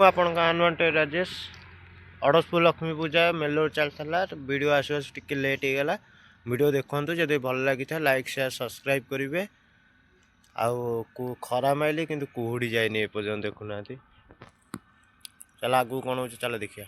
आपण अनवांटेड राजेश अड़सपुर लक्ष्मी पूजा मेलोर चलता वीडियो आस टे लेट हो गला वीडियो देखु जब भल लगी था लाइक शेयर सब्सक्राइब करेंगे आउ खरा माइली कि कुहुड़ी जाए एपर्तन देखुना चल आगू कौन हो चल देखिए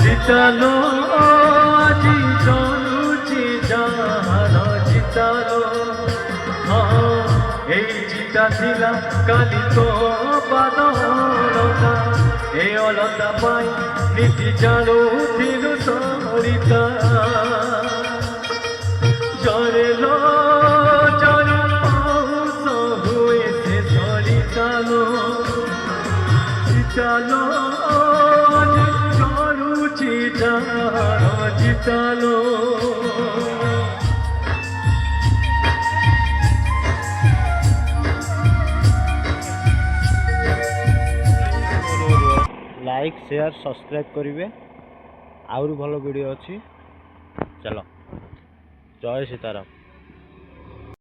জিতালো আজি চলুছি যাহার জিতালো এই জিতা ଥିଲା কালি তো বাদলতা এই অলতা পাই নীতি জানুথিলু সরিতা জরেলো জরে পৌষ হুয়ে সে সরিতালো জিতালো জিতালো लाइक शेयर सब्सक्राइब करेंगे आउर भल वीडियो अच्छी चलो जय सीताराम।